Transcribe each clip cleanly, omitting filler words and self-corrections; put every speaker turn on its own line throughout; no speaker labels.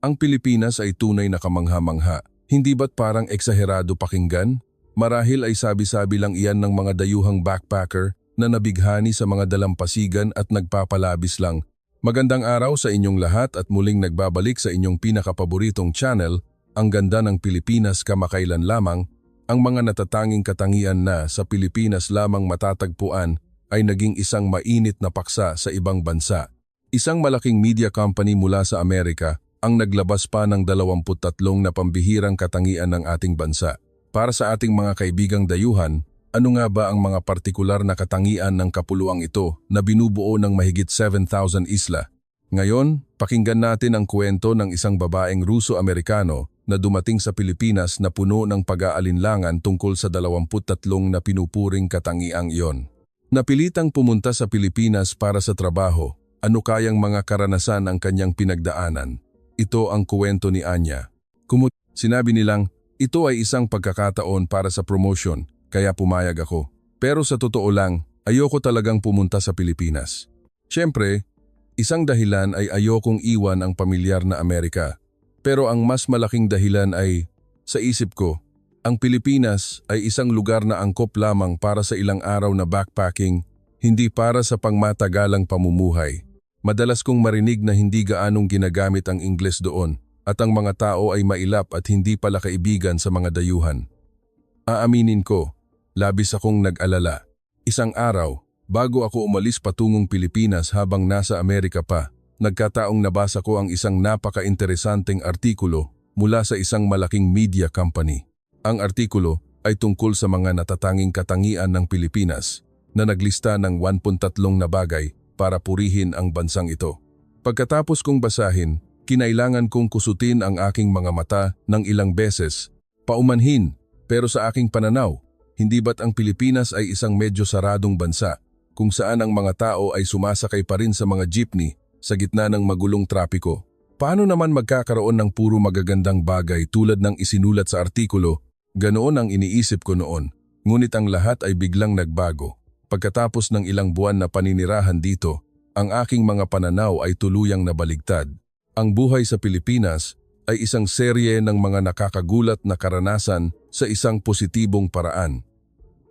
Ang Pilipinas ay tunay na kamangha-mangha. Hindi ba't parang eksaherado pakinggan? Marahil ay sabi-sabi lang iyan ng mga dayuhang backpacker na nabighani sa mga dalampasigan at nagpapalabis lang. Magandang araw sa inyong lahat at muling nagbabalik sa inyong pinakapaboritong channel, Ang Ganda ng Pilipinas Kamakailan Lamang. Ang mga natatanging katangian na sa Pilipinas lamang matatagpuan ay naging isang mainit na paksa sa ibang bansa. Isang malaking media company mula sa Amerika ang naglabas pa ng 23 na pambihirang katangian ng ating bansa. Para sa ating mga kaibigang dayuhan, ano nga ba ang mga partikular na katangian ng kapuluang ito na binubuo ng mahigit 7,000 isla? Ngayon, pakinggan natin ang kwento ng isang babaeng Ruso-Amerikano na dumating sa Pilipinas na puno ng pag-aalinlangan tungkol sa 23 na pinupuring katangiang iyon. Napilitang pumunta sa Pilipinas para sa trabaho. Ano kayang mga karanasan ang kanyang pinagdaanan? Ito ang kwento ni Anya. Sinabi nilang, ito ay isang pagkakataon para sa promotion, kaya pumayag ako. Pero sa totoo lang, ayoko talagang pumunta sa Pilipinas. Siyempre, isang dahilan ay ayokong iwan ang pamilyar na Amerika. Pero ang mas malaking dahilan ay, sa isip ko, ang Pilipinas ay isang lugar na angkop lamang para sa ilang araw na backpacking, hindi para sa pangmatagalang pamumuhay. Madalas kong marinig na hindi gaanong ginagamit ang Ingles doon at ang mga tao ay mailap at hindi pala kaibigan sa mga dayuhan. Aaminin ko, labis akong nag-alala. Isang araw, bago ako umalis patungong Pilipinas habang nasa Amerika pa, nagkataong nabasa ko ang isang napaka-interesanteng artikulo mula sa isang malaking media company. Ang artikulo ay tungkol sa mga natatanging katangian ng Pilipinas na naglista ng 13 na bagay para purihin ang bansang ito. Pagkatapos kong basahin, kinailangan kong kusutin ang aking mga mata ng ilang beses. Paumanhin, pero sa aking pananaw, hindi ba't ang Pilipinas ay isang medyo saradong bansa kung saan ang mga tao ay sumasakay pa rin sa mga jeepney sa gitna ng magulong trapiko? Paano naman magkakaroon ng puro magagandang bagay tulad ng isinulat sa artikulo? Ganoon ang iniisip ko noon, ngunit ang lahat ay biglang nagbago. Pagkatapos ng ilang buwan na paninirahan dito, ang aking mga pananaw ay tuluyang nabaligtad. Ang buhay sa Pilipinas ay isang serye ng mga nakakagulat na karanasan sa isang positibong paraan.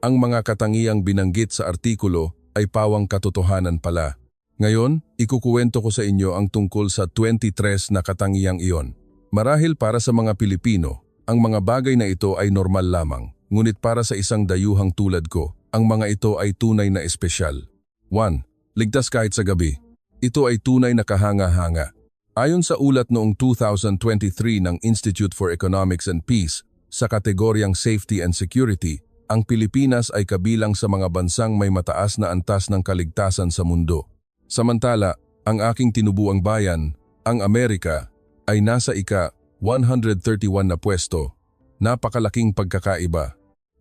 Ang mga katangiang binanggit sa artikulo ay pawang katotohanan pala. Ngayon, ikukuwento ko sa inyo ang tungkol sa 23 na katangiang iyon. Marahil para sa mga Pilipino, ang mga bagay na ito ay normal lamang. Ngunit para sa isang dayuhang tulad ko, ang mga ito ay tunay na espesyal. 1. Ligtas kahit sa gabi. Ito ay tunay na kahanga-hanga. Ayon sa ulat noong 2023 ng Institute for Economics and Peace sa kategoryang Safety and Security, ang Pilipinas ay kabilang sa mga bansang may mataas na antas ng kaligtasan sa mundo. Samantala, ang aking tinubuang bayan, ang Amerika, ay nasa ika-131 na pwesto. Napakalaking pagkakaiba.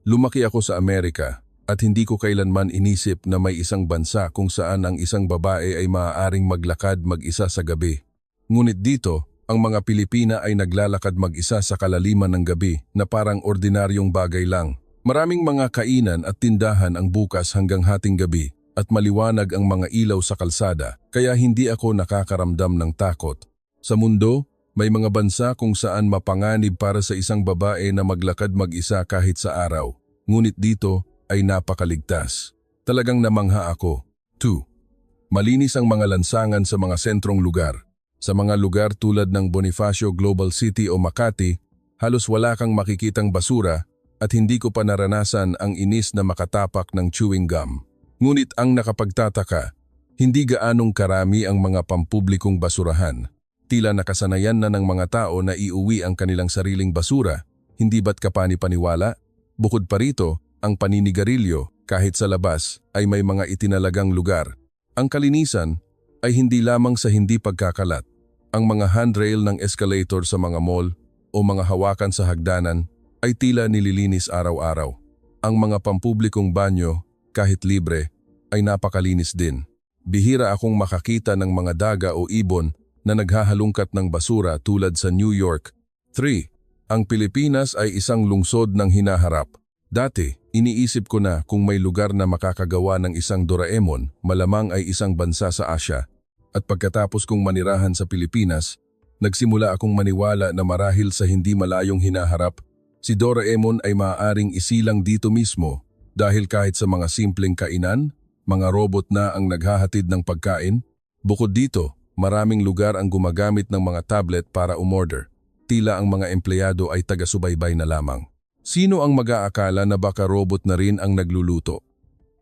Lumaki ako sa Amerika at hindi ko kailanman inisip na may isang bansa kung saan ang isang babae ay maaaring maglakad mag-isa sa gabi. Ngunit dito, ang mga Pilipina ay naglalakad mag-isa sa kalaliman ng gabi na parang ordinaryong bagay lang. Maraming mga kainan at tindahan ang bukas hanggang hating gabi at maliwanag ang mga ilaw sa kalsada, kaya hindi ako nakakaramdam ng takot. Sa mundo, may mga bansa kung saan mapanganib para sa isang babae na maglakad mag-isa kahit sa araw. Ngunit dito ay napakaligtas. Talagang namangha ako. 2. Malinis ang mga lansangan sa mga sentrong lugar. Sa mga lugar tulad ng Bonifacio Global City o Makati, halos wala kang makikitang basura at hindi ko pa naranasan ang inis na makatapak ng chewing gum. Ngunit ang nakapagtataka, hindi gaanong karami ang mga pampublikong basurahan. Tila nakasanayan na ng mga tao na iuwi ang kanilang sariling basura. Hindi ba't kapani-paniwala? Bukod pa rito, ang paninigarilyo, kahit sa labas, ay may mga itinalagang lugar. Ang kalinisan ay hindi lamang sa hindi pagkakalat. Ang mga handrail ng escalator sa mga mall o mga hawakan sa hagdanan ay tila nililinis araw-araw. Ang mga pampublikong banyo, kahit libre, ay napakalinis din. Bihira akong makakita ng mga daga o ibon na naghahalungkat ng basura tulad sa New York. 3. Ang Pilipinas ay isang lungsod ng hinaharap. Dati, iniisip ko na kung may lugar na makakagawa ng isang Doraemon, malamang ay isang bansa sa Asya. At pagkatapos kong manirahan sa Pilipinas, Nagsimula akong maniwala na marahil sa hindi malayong hinaharap, si Doraemon ay maaaring isilang dito mismo dahil kahit sa mga simpleng kainan, mga robot na ang naghahatid ng pagkain. Bukod dito, maraming lugar ang gumagamit ng mga tablet para umorder. Tila ang mga empleyado ay taga-subaybay na lamang. Sino ang mag-aakala na baka robot na rin ang nagluluto?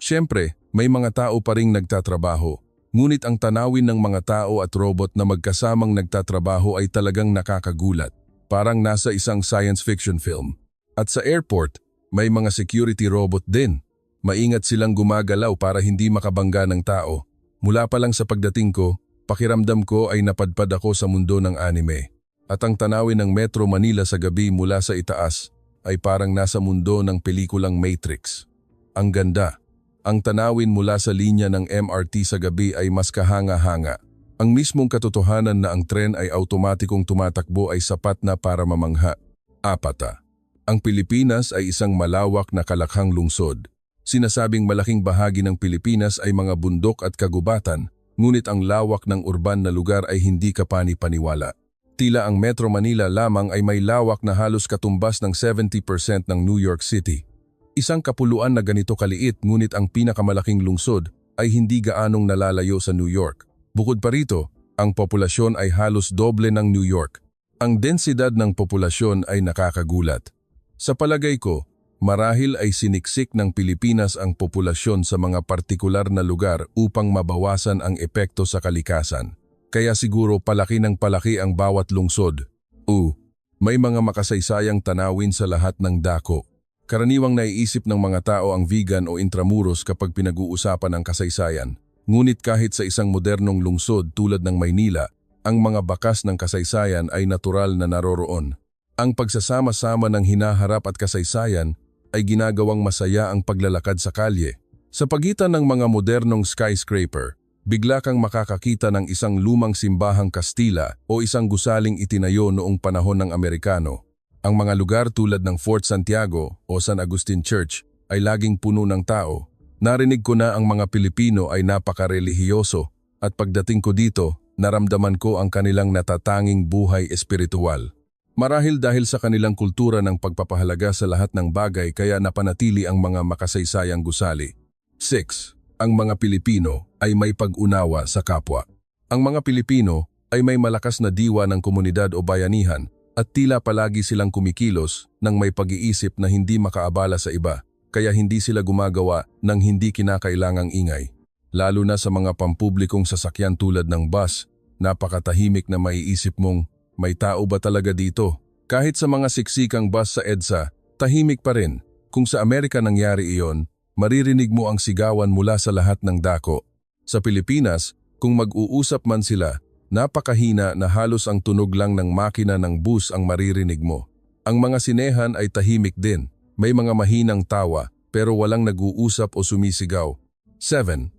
Siyempre, may mga tao pa ring nagtatrabaho. Ngunit ang tanawin ng mga tao at robot na magkasamang nagtatrabaho ay talagang nakakagulat. Parang nasa isang science fiction film. At sa airport, may mga security robot din. Maingat silang gumagalaw para hindi makabangga ng tao. Mula pa lang sa pagdating ko, pakiramdam ko ay napadpad ako sa mundo ng anime. At ang tanawin ng Metro Manila sa gabi mula sa itaas ay parang nasa mundo ng pelikulang Matrix. Ang ganda. Ang tanawin mula sa linya ng MRT sa gabi ay mas kahanga-hanga. Ang mismong katotohanan na ang tren ay automatikong tumatakbo ay sapat na para mamangha. 4. Ang Pilipinas ay isang malawak na kalakhang lungsod. Sinasabing malaking bahagi ng Pilipinas ay mga bundok at kagubatan, ngunit ang lawak ng urban na lugar ay hindi kapani-paniwala. Tila ang Metro Manila lamang ay may lawak na halos katumbas ng 70% ng New York City. Isang kapuluan na ganito kaliit ngunit ang pinakamalaking lungsod ay hindi gaanong nalalayo sa New York. Bukod pa rito, ang populasyon ay halos doble ng New York. Ang densidad ng populasyon ay nakakagulat. Sa palagay ko, marahil ay siniksik ng Pilipinas ang populasyon sa mga partikular na lugar upang mabawasan ang epekto sa kalikasan. Kaya siguro palaki ng palaki ang bawat lungsod. May mga makasaysayang tanawin sa lahat ng dako. Karaniwang naiisip ng mga tao ang vegan o intramuros kapag pinag-uusapan ang kasaysayan. Ngunit kahit sa isang modernong lungsod tulad ng Maynila, ang mga bakas ng kasaysayan ay natural na naroroon. Ang pagsasama-sama ng hinaharap at kasaysayan ay ginagawang masaya ang paglalakad sa kalye. Sa pagitan ng mga modernong skyscraper, bigla kang makakakita ng isang lumang simbahang Kastila o isang gusaling itinayo noong panahon ng Amerikano. Ang mga lugar tulad ng Fort Santiago o San Agustin Church ay laging puno ng tao. Narinig ko na ang mga Pilipino ay napakarelihiyoso at pagdating ko dito, naramdaman ko ang kanilang natatanging buhay espiritual. Marahil dahil sa kanilang kultura ng pagpapahalaga sa lahat ng bagay kaya napanatili ang mga makasaysayang gusali. 6. Ang mga Pilipino ay may pag-unawa sa kapwa. Ang mga Pilipino ay may malakas na diwa ng komunidad o bayanihan at tila palagi silang kumikilos ng may pag-iisip na hindi makaabala sa iba, kaya hindi sila gumagawa ng hindi kinakailangang ingay. Lalo na sa mga pampublikong sasakyan tulad ng bus, napakatahimik na maiisip mong, may tao ba talaga dito? Kahit sa mga siksikang bus sa EDSA, tahimik pa rin. Kung sa Amerika nangyari iyon, maririnig mo ang sigawan mula sa lahat ng dako. Sa Pilipinas, kung mag-uusap man sila, napakahina na halos ang tunog lang ng makina ng bus ang maririnig mo. Ang mga sinehan ay tahimik din. May mga mahinang tawa pero walang nag-uusap o sumisigaw. 7.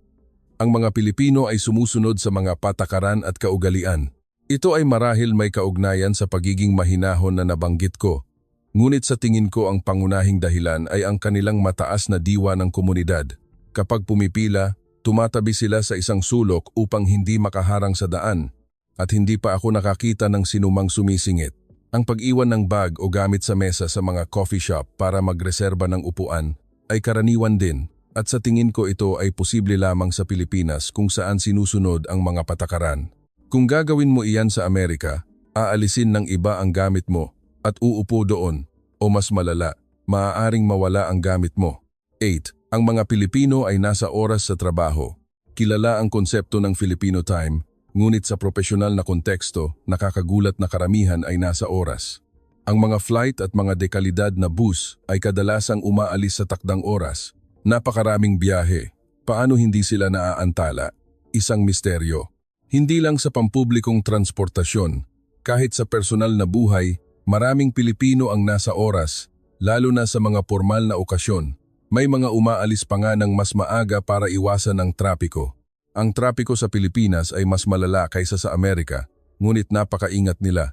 Ang mga Pilipino ay sumusunod sa mga patakaran at kaugalian. Ito ay marahil may kaugnayan sa pagiging mahinahon na nabanggit ko. Ngunit sa tingin ko ang pangunahing dahilan ay ang kanilang mataas na diwa ng komunidad. Kapag pumipila, tumatabi sila sa isang sulok upang hindi makaharang sa daan. At hindi pa ako nakakita ng sinumang sumisingit. Ang pag-iwan ng bag o gamit sa mesa sa mga coffee shop para magreserba ng upuan ay karaniwan din. At sa tingin ko ito ay posible lamang sa Pilipinas kung saan sinusunod ang mga patakaran. Kung gagawin mo iyan sa Amerika, aalisin ng iba ang gamit mo at uupo doon o mas malala, maaaring mawala ang gamit mo. 8. Ang mga Pilipino ay nasa oras sa trabaho. Kilala ang konsepto ng Filipino time, ngunit sa profesional na konteksto, nakakagulat na karamihan ay nasa oras. Ang mga flight at mga dekalidad na bus ay kadalasang umaalis sa takdang oras. Napakaraming biyahe. Paano hindi sila naaantala? Isang misteryo. Hindi lang sa pampublikong transportasyon, kahit sa personal na buhay, maraming Pilipino ang nasa oras, lalo na sa mga formal na okasyon. May mga umaalis pa nga ng mas maaga para iwasan ang trapiko. Ang trapiko sa Pilipinas ay mas malala kaysa sa Amerika, ngunit napakaingat nila.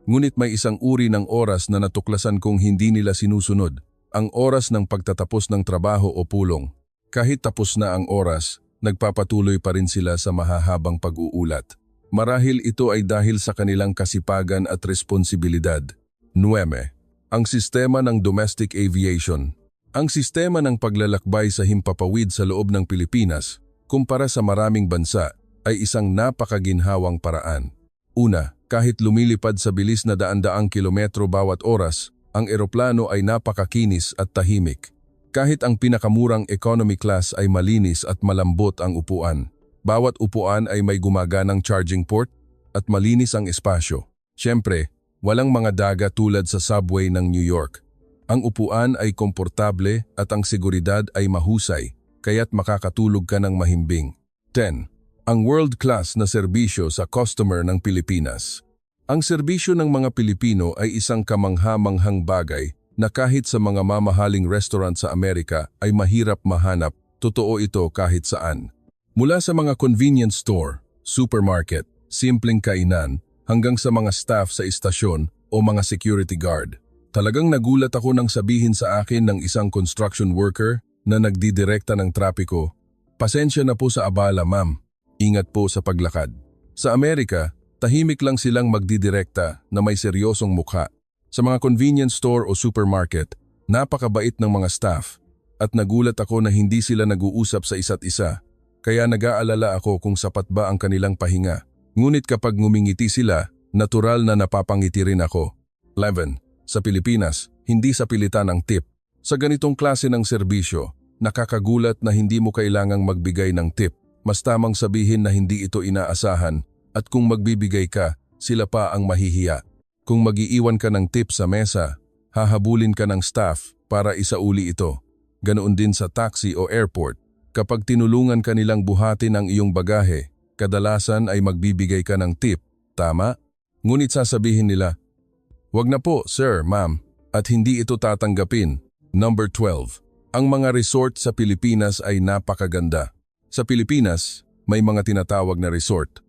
Ngunit may isang uri ng oras na natuklasan kong hindi nila sinusunod, ang oras ng pagtatapos ng trabaho o pulong. Kahit tapos na ang oras, nagpapatuloy pa rin sila sa mahahabang pag-uulat. Marahil ito ay dahil sa kanilang kasipagan at responsibilidad. 9. Ang sistema ng domestic aviation. Ang sistema ng paglalakbay sa himpapawid sa loob ng Pilipinas, kumpara sa maraming bansa, ay isang napakaginhawang paraan. Una, kahit lumilipad sa bilis na daan-daang kilometro bawat oras, ang eroplano ay napakakinis at tahimik. Kahit ang pinakamurang economy class ay malinis at malambot ang upuan. Bawat upuan ay may gumaganang charging port at malinis ang espasyo. Siyempre, walang mga daga tulad sa subway ng New York. Ang upuan ay komportable at ang seguridad ay mahusay, kaya't makakatulog ka ng mahimbing. 10. Ang world-class na serbisyo sa customer ng Pilipinas. Ang serbisyo ng mga Pilipino ay isang kamangha-manghang bagay na kahit sa mga mamahaling restaurant sa Amerika ay mahirap mahanap, totoo ito kahit saan. Mula sa mga convenience store, supermarket, simpleng kainan, hanggang sa mga staff sa istasyon o mga security guard. Talagang nagulat ako nang sabihin sa akin ng isang construction worker na nagdidirekta ng trapiko, "Pasensya na po sa abala, ma'am. Ingat po sa paglakad." Sa Amerika, tahimik lang silang magdidirekta na may seryosong mukha. Sa mga convenience store o supermarket, napakabait ng mga staff at nagulat ako na hindi sila nag-uusap sa isa't isa, kaya nag-aalala ako kung sapat ba ang kanilang pahinga. Ngunit kapag ngumingiti sila, natural na napapangiti rin ako. 11. Sa Pilipinas, hindi sa pilitan ang tip. Sa ganitong klase ng serbisyo, nakakagulat na hindi mo kailangang magbigay ng tip. Mas tamang sabihin na hindi ito inaasahan at kung magbibigay ka, sila pa ang mahihiya. Kung mag-iiwan ka ng tip sa mesa, hahabulin ka ng staff para isauli ito. Ganoon din sa taxi o airport. Kapag tinulungan ka nilang buhatin ang iyong bagahe, kadalasan ay magbibigay ka ng tip, tama? Ngunit sasabihin nila, "Wag na po, sir, ma'am," at hindi ito tatanggapin. Number 12. Ang mga resort sa Pilipinas ay napakaganda. Sa Pilipinas, may mga tinatawag na resort.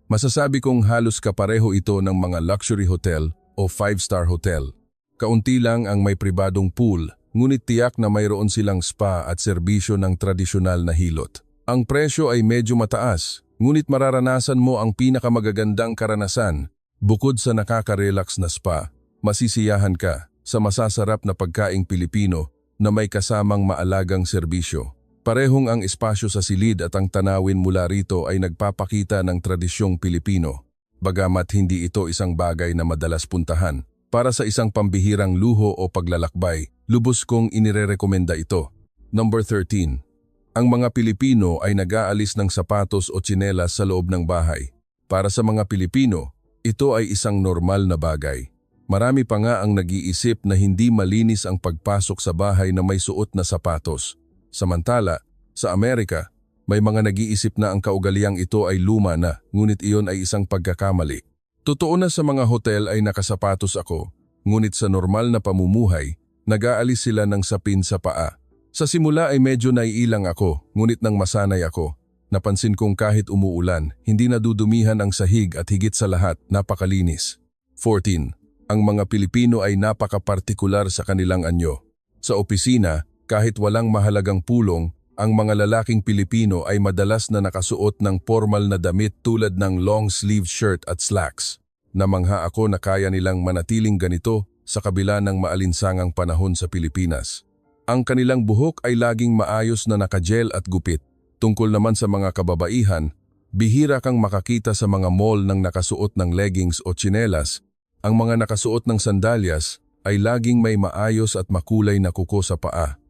Masasabi kong halos kapareho ito ng mga luxury hotel o 5-star hotel. Kaunti lang ang may pribadong pool, ngunit tiyak na mayroon silang spa at serbisyo ng tradisyonal na hilot. Ang presyo ay medyo mataas, ngunit mararanasan mo ang pinakamagagandang karanasan. Bukod sa nakaka-relax na spa, masisiyahan ka sa masasarap na pagkaing Pilipino na may kasamang maalagang serbisyo. Parehong ang espasyo sa silid at ang tanawin mula rito ay nagpapakita ng tradisyong Pilipino. Bagamat hindi ito isang bagay na madalas puntahan, para sa isang pambihirang luho o paglalakbay, lubos kong inirerekomenda ito. Number 13. Ang mga Pilipino ay nag-aalis ng sapatos o tsinelas sa loob ng bahay. Para sa mga Pilipino, ito ay isang normal na bagay. Marami pa nga ang nag-iisip na hindi malinis ang pagpasok sa bahay na may suot na sapatos. Samantala, sa Amerika, may mga nag-iisip na ang kaugaliang ito ay luma na, ngunit iyon ay isang pagkakamali. Totoo na sa mga hotel ay nakasapatos ako, ngunit sa normal na pamumuhay, nag-aalis sila ng sapin sa paa. Sa simula ay medyo naiilang ako, ngunit nang masanay ako, napansin kong kahit umuulan, hindi nadudumihan ang sahig at higit sa lahat, napakalinis. 14. Ang mga Pilipino ay napaka-partikular sa kanilang anyo. Sa opisina, kahit walang mahalagang pulong, ang mga lalaking Pilipino ay madalas na nakasuot ng formal na damit tulad ng long-sleeve shirt at slacks. Namangha ako na kaya nilang manatiling ganito sa kabila ng maalinsangang panahon sa Pilipinas. Ang kanilang buhok ay laging maayos na nakagel at gupit. Tungkol naman sa mga kababaihan, bihira kang makakita sa mga mall ng nakasuot ng leggings o tsinelas. Ang mga nakasuot ng sandalyas ay laging may maayos at makulay na kuko sa paa.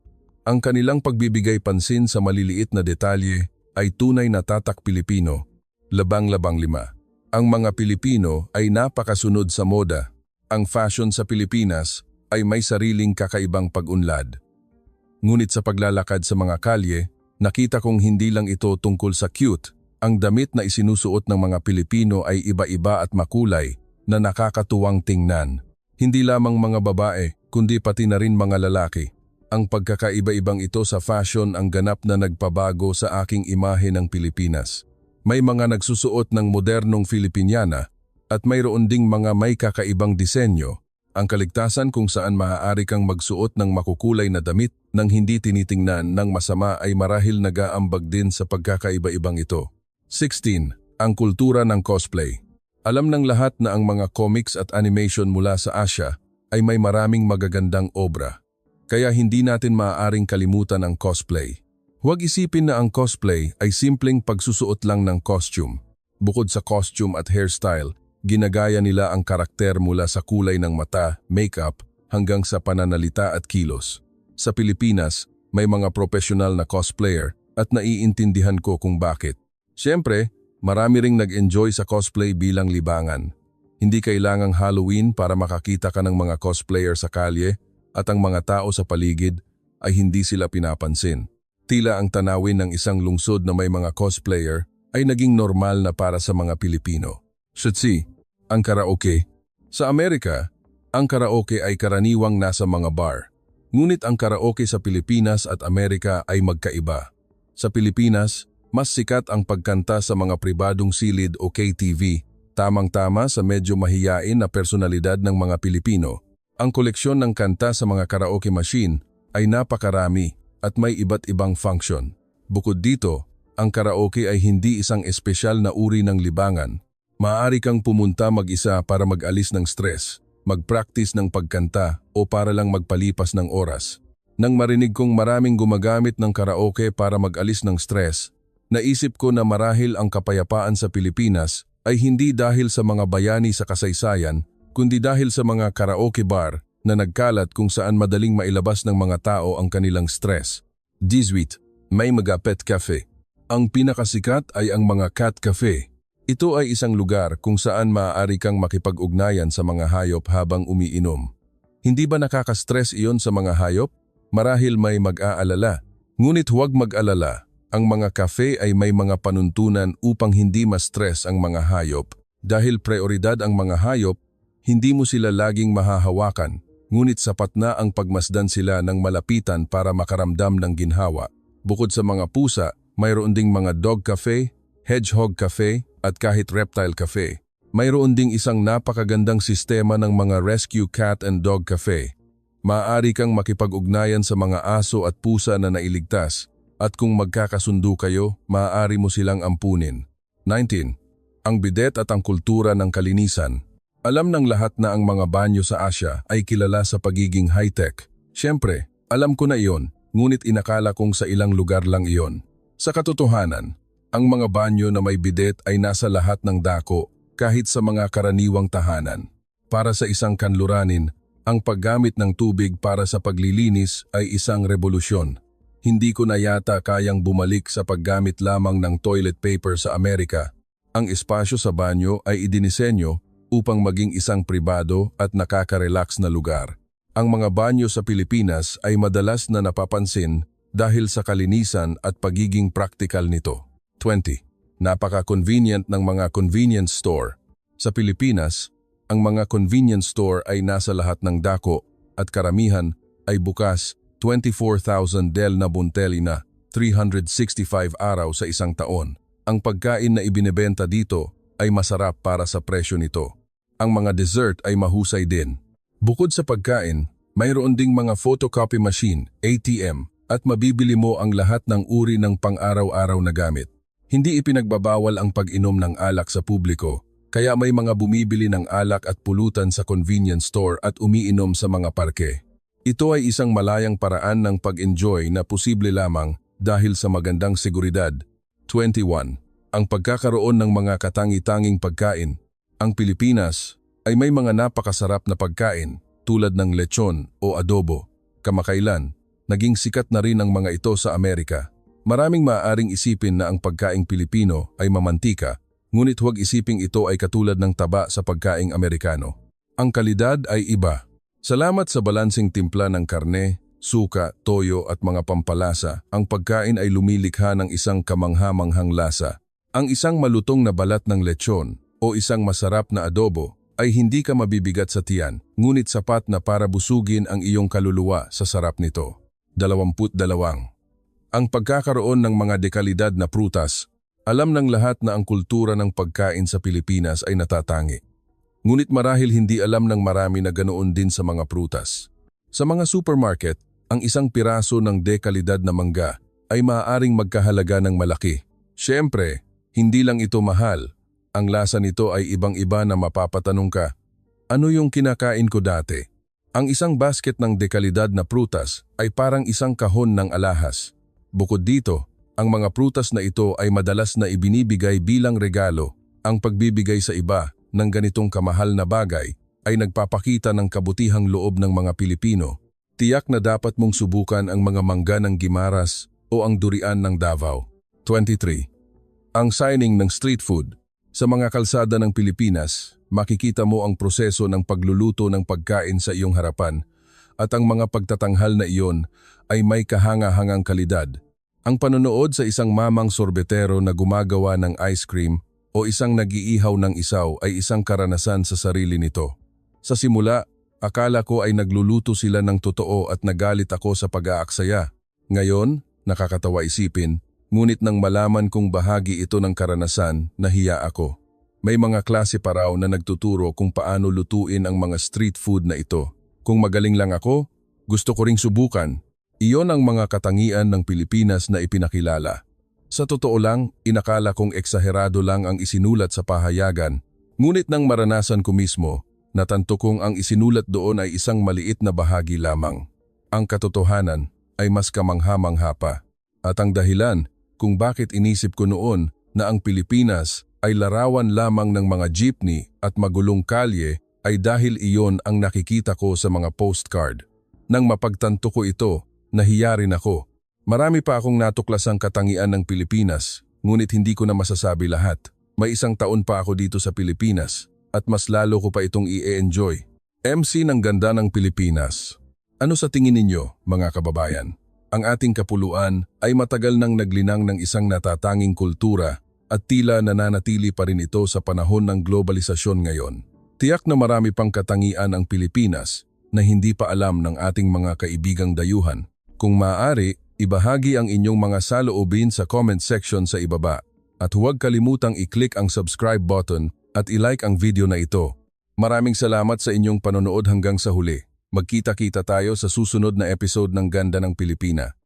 Ang kanilang pagbibigay pansin sa maliliit na detalye ay tunay na tatak Pilipino. Labang-labang 5. Ang mga Pilipino ay napakasunod sa moda. Ang fashion sa Pilipinas ay may sariling kakaibang pag-unlad. Ngunit sa paglalakad sa mga kalye, nakita kong hindi lang ito tungkol sa cute. Ang damit na isinusuot ng mga Pilipino ay iba-iba at makulay na nakakatuwang tingnan. Hindi lamang mga babae, kundi pati na rin mga lalaki. Ang pagkakaiba-ibang ito sa fashion ang ganap na nagpabago sa aking imahe ng Pilipinas. May mga nagsusuot ng modernong Filipiniana at mayroon ding mga may kakaibang disenyo. Ang kaligtasan kung saan maaari kang magsuot ng makukulay na damit nang hindi tinitingnan ng masama ay marahil nag-aambag din sa pagkakaiba-ibang ito. 16. Ang kultura ng cosplay. Alam ng lahat na ang mga comics at animation mula sa Asia ay may maraming magagandang obra. Kaya hindi natin maaaring kalimutan ang cosplay. Huwag isipin na ang cosplay ay simpleng pagsusuot lang ng costume. Bukod sa costume at hairstyle, ginagaya nila ang karakter mula sa kulay ng mata, makeup, hanggang sa pananalita at kilos. Sa Pilipinas, may mga profesional na cosplayer at naiintindihan ko kung bakit. Siyempre, marami ring nag-enjoy sa cosplay bilang libangan. Hindi kailangang Halloween para makakita ka ng mga cosplayer sa kalye at ang mga tao sa paligid ay hindi sila pinapansin. Tila ang tanawin ng isang lungsod na may mga cosplayer ay naging normal na para sa mga Pilipino. Shutsi, ang karaoke. Sa Amerika, ang karaoke ay karaniwang nasa mga bar. Ngunit ang karaoke sa Pilipinas at Amerika ay magkaiba. Sa Pilipinas, mas sikat ang pagkanta sa mga pribadong silid o KTV, tamang-tama sa medyo mahiyain na personalidad ng mga Pilipino. Ang koleksyon ng kanta sa mga karaoke machine ay napakarami at may iba't ibang function. Bukod dito, ang karaoke ay hindi isang espesyal na uri ng libangan. Maaari kang pumunta mag-isa para mag-alis ng stress, mag-practice ng pagkanta o para lang magpalipas ng oras. Nang marinig kong maraming gumagamit ng karaoke para mag-alis ng stress, naisip ko na marahil ang kapayapaan sa Pilipinas ay hindi dahil sa mga bayani sa kasaysayan, kundi dahil sa mga karaoke bar na nagkalat kung saan madaling mailabas ng mga tao ang kanilang stress. 18. May mga pet cafe. Ang pinakasikat ay ang mga cat cafe. Ito ay isang lugar kung saan maaari kang makipag-ugnayan sa mga hayop habang umiinom. Hindi ba nakaka-stress iyon sa mga hayop? Marahil may mag-aalala. Ngunit huwag mag-alala. Ang mga cafe ay may mga panuntunan upang hindi ma-stress ang mga hayop. Dahil prioridad ang mga hayop, hindi mo sila laging mahahawakan. Ngunit sapat na ang pagmasdan sila ng malapitan para makaramdam ng ginhawa. Bukod sa mga pusa, mayroon ding mga dog cafe, hedgehog cafe, at kahit reptile cafe. Mayroon ding isang napakagandang sistema ng mga rescue cat and dog cafe. Maaari kang makipag-ugnayan sa mga aso at pusa na nailigtas, at kung magkakasundo kayo, maaari mo silang ampunin. 19. Ang bidet at ang kultura ng kalinisan. Alam ng lahat na ang mga banyo sa Asia ay kilala sa pagiging high-tech. Siyempre, alam ko na iyon, ngunit inakala kong sa ilang lugar lang iyon. Sa katotohanan, ang mga banyo na may bidet ay nasa lahat ng dako, kahit sa mga karaniwang tahanan. Para sa isang kanluranin, ang paggamit ng tubig para sa paglilinis ay isang revolusyon. Hindi ko na yata kayang bumalik sa paggamit lamang ng toilet paper sa Amerika. Ang espasyo sa banyo ay idinisenyo upang maging isang pribado at nakaka-relax na lugar. Ang mga banyo sa Pilipinas ay madalas na napapansin dahil sa kalinisan at pagiging praktikal nito. 20. Napaka-convenient ng mga convenience store. Sa Pilipinas, ang mga convenience store ay nasa lahat ng dako at karamihan ay bukas 24,000 del na bunteli na 365 araw sa isang taon. Ang pagkain na ibinebenta dito ay masarap para sa presyo nito. Ang mga dessert ay mahusay din. Bukod sa pagkain, mayroon ding mga photocopy machine, ATM, at mabibili mo ang lahat ng uri ng pang-araw-araw na gamit. Hindi ipinagbabawal ang pag-inom ng alak sa publiko, kaya may mga bumibili ng alak at pulutan sa convenience store at umiinom sa mga parke. Ito ay isang malayang paraan ng pag-enjoy na posible lamang dahil sa magandang seguridad. 21. Ang pagkakaroon ng mga katangi-tanging pagkain. Ang Pilipinas ay may mga napakasarap na pagkain tulad ng lechon o adobo. Kamakailan, naging sikat na rin ang mga ito sa Amerika. Maraming maaaring isipin na ang pagkaing Pilipino ay mamantika, ngunit huwag isiping ito ay katulad ng taba sa pagkaing Amerikano. Ang kalidad ay iba. Salamat sa balansing timpla ng karne, suka, toyo at mga pampalasa, ang pagkain ay lumilikha ng isang kamangha-manghang lasa. Ang isang malutong na balat ng lechon o isang masarap na adobo ay hindi ka mabibigat sa tiyan, ngunit sapat na para busugin ang iyong kaluluwa sa sarap nito. 22. Ang pagkakaroon ng mga dekalidad na prutas. Alam ng lahat na ang kultura ng pagkain sa Pilipinas ay natatangi. Ngunit marahil hindi alam ng marami na ganoon din sa mga prutas. Sa mga supermarket, ang isang piraso ng dekalidad na mangga ay maaaring magkahalaga ng malaki. Siyempre, Hindi lang ito mahal. Ang lasa nito ay ibang-iba na mapapatanong ka, ano yung kinakain ko dati? Ang isang basket ng dekalidad na prutas ay parang isang kahon ng alahas. Bukod dito, ang mga prutas na ito ay madalas na ibinibigay bilang regalo. Ang pagbibigay sa iba ng ganitong kamahal na bagay ay nagpapakita ng kabutihang loob ng mga Pilipino. Tiyak na dapat mong subukan ang mga mangga ng Guimaras o ang durian ng Davao. 23. Ang signing ng street food. Sa mga kalsada ng Pilipinas, makikita mo ang proseso ng pagluluto ng pagkain sa iyong harapan at ang mga pagtatanghal na iyon ay may kahanga-hangang kalidad. Ang panonood sa isang mamang sorbetero na gumagawa ng ice cream o isang nag-iihaw ng isaw ay isang karanasan sa sarili nito. Sa simula, akala ko ay nagluluto sila ng totoo at nagalit ako sa pag-aaksaya. Ngayon, nakakatawa isipin, ngunit nang malaman kong bahagi ito ng karanasan, nahiya ako. May mga klase pa raw na nagtuturo kung paano lutuin ang mga street food na ito. Kung magaling lang ako, gusto ko ring subukan. Iyon ang mga katangian ng Pilipinas na ipinakilala. Sa totoo lang, inakala kong eksaherado lang ang isinulat sa pahayagan. Ngunit nang maranasan ko mismo, natanto kong ang isinulat doon ay isang maliit na bahagi lamang. Ang katotohanan ay mas kamangha-mangha pa. At ang dahilan kung bakit inisip ko noon na ang Pilipinas ay larawan lamang ng mga jeepney at magulong kalye ay dahil iyon ang nakikita ko sa mga postcard. Nang mapagtanto ko ito, nahiya rin ako. Marami pa akong natuklasang katangian ng Pilipinas, ngunit hindi ko na masasabi lahat. May 1 taon pa ako dito sa Pilipinas at mas lalo ko pa itong i-enjoy. MC ng ganda ng Pilipinas. Ano sa tingin ninyo, mga kababayan? Ang ating kapuluan ay matagal nang naglinang ng isang natatanging kultura at tila nananatili pa rin ito sa panahon ng globalisasyon ngayon. Tiyak na marami pang katangian ang Pilipinas na hindi pa alam ng ating mga kaibigang dayuhan. Kung maaari, ibahagi ang inyong mga saloobin sa comment section sa ibaba at huwag kalimutang i-click ang subscribe button at i-like ang video na ito. Maraming salamat sa inyong panonood hanggang sa huli. Magkita-kita tayo sa susunod na episode ng Ganda ng Pilipina.